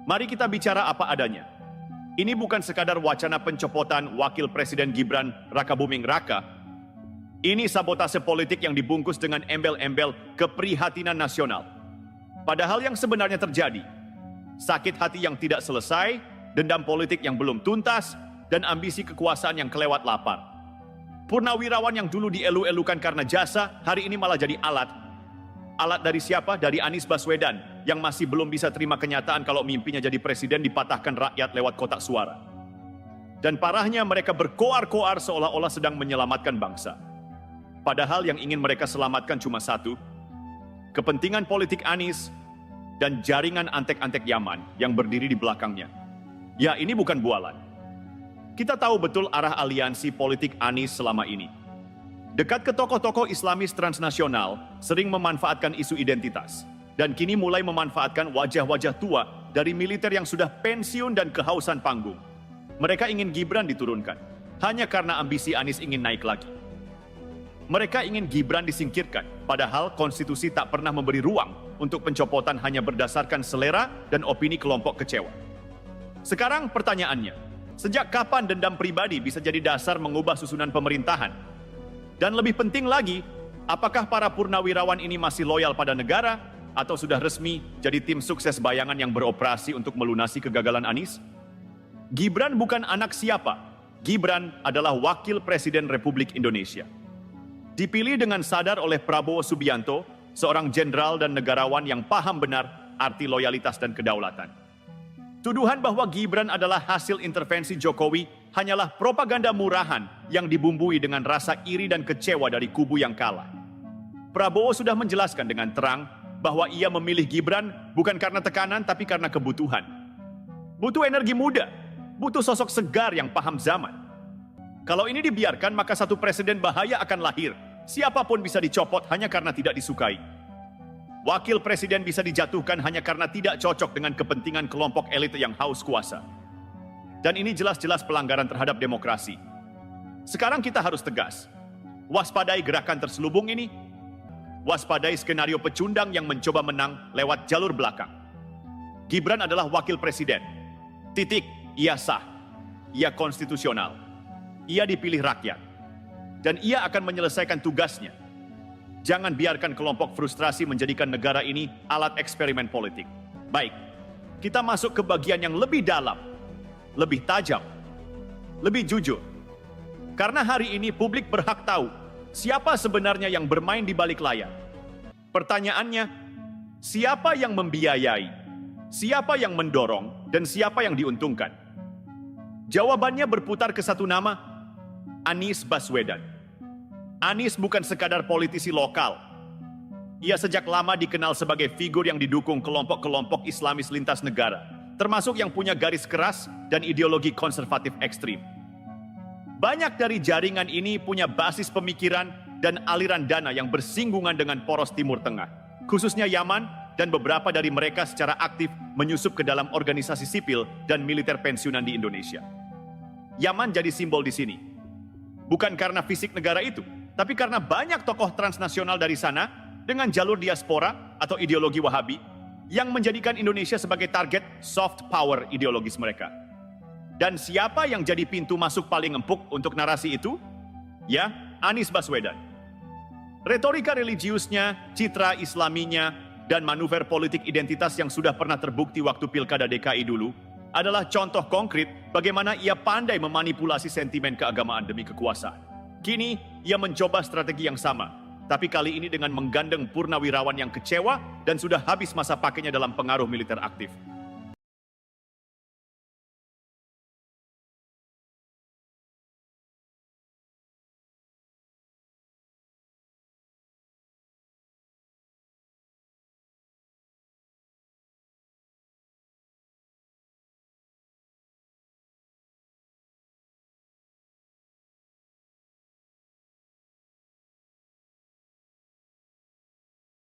Mari kita bicara apa adanya. Ini bukan sekadar wacana pencopotan Wakil Presiden Gibran Rakabuming Raka. Ini sabotase politik yang dibungkus dengan embel-embel keprihatinan nasional. Padahal yang sebenarnya terjadi, sakit hati yang tidak selesai, dendam politik yang belum tuntas, dan ambisi kekuasaan yang kelewat lapar. Purnawirawan yang dulu dielu-elukan karena jasa, hari ini malah jadi alat. Alat dari siapa? Dari Anies Baswedan, yang masih belum bisa terima kenyataan kalau mimpinya jadi presiden dipatahkan rakyat lewat kotak suara. Dan parahnya mereka berkoar-koar seolah-olah sedang menyelamatkan bangsa. Padahal yang ingin mereka selamatkan cuma satu, kepentingan politik Anies dan jaringan antek-antek Yaman yang berdiri di belakangnya. Ya, ini bukan bualan. Kita tahu betul arah aliansi politik Anies selama ini. Dekat ke tokoh-tokoh Islamis transnasional, sering memanfaatkan isu identitas, dan kini mulai memanfaatkan wajah-wajah tua dari militer yang sudah pensiun dan kehausan panggung. Mereka ingin Gibran diturunkan, hanya karena ambisi Anies ingin naik lagi. Mereka ingin Gibran disingkirkan, padahal konstitusi tak pernah memberi ruang untuk pencopotan hanya berdasarkan selera dan opini kelompok kecewa. Sekarang pertanyaannya, sejak kapan dendam pribadi bisa jadi dasar mengubah susunan pemerintahan? Dan lebih penting lagi, apakah para purnawirawan ini masih loyal pada negara atau sudah resmi jadi tim sukses bayangan yang beroperasi untuk melunasi kegagalan Anies? Gibran bukan anak siapa. Gibran adalah Wakil Presiden Republik Indonesia. Dipilih dengan sadar oleh Prabowo Subianto, seorang jenderal dan negarawan yang paham benar arti loyalitas dan kedaulatan. Tuduhan bahwa Gibran adalah hasil intervensi Jokowi hanyalah propaganda murahan yang dibumbui dengan rasa iri dan kecewa dari kubu yang kalah. Prabowo sudah menjelaskan dengan terang bahwa ia memilih Gibran bukan karena tekanan tapi karena kebutuhan. Butuh energi muda, butuh sosok segar yang paham zaman. Kalau ini dibiarkan maka satu presiden bahaya akan lahir. Siapapun bisa dicopot hanya karena tidak disukai. Wakil presiden bisa dijatuhkan hanya karena tidak cocok dengan kepentingan kelompok elit yang haus kuasa. Dan ini jelas-jelas pelanggaran terhadap demokrasi. Sekarang kita harus tegas. Waspadai gerakan terselubung ini. Waspadai skenario pecundang yang mencoba menang lewat jalur belakang. Gibran adalah wakil presiden. Titik, ia sah. Ia konstitusional. Ia dipilih rakyat. Dan ia akan menyelesaikan tugasnya. Jangan biarkan kelompok frustrasi menjadikan negara ini alat eksperimen politik. Baik, kita masuk ke bagian yang lebih dalam, lebih tajam, lebih jujur. Karena hari ini publik berhak tahu siapa sebenarnya yang bermain di balik layar. Pertanyaannya, siapa yang membiayai, siapa yang mendorong, dan siapa yang diuntungkan? Jawabannya berputar ke satu nama, Anies Baswedan. Anies bukan sekadar politisi lokal. Ia sejak lama dikenal sebagai figur yang didukung kelompok-kelompok Islamis lintas negara, termasuk yang punya garis keras dan ideologi konservatif ekstrim. Banyak dari jaringan ini punya basis pemikiran dan aliran dana yang bersinggungan dengan poros Timur Tengah, khususnya Yaman, dan beberapa dari mereka secara aktif menyusup ke dalam organisasi sipil dan militer pensiunan di Indonesia. Yaman jadi simbol di sini. Bukan karena fisik negara itu, tapi karena banyak tokoh transnasional dari sana dengan jalur diaspora atau ideologi Wahabi yang menjadikan Indonesia sebagai target soft power ideologis mereka. Dan siapa yang jadi pintu masuk paling empuk untuk narasi itu? Ya, Anies Baswedan. Retorika religiusnya, citra islaminya, dan manuver politik identitas yang sudah pernah terbukti waktu Pilkada DKI dulu adalah contoh konkret bagaimana ia pandai memanipulasi sentimen keagamaan demi kekuasaan. Kini, ia mencoba strategi yang sama, tapi kali ini dengan menggandeng purnawirawan yang kecewa dan sudah habis masa pakainya dalam pengaruh militer aktif.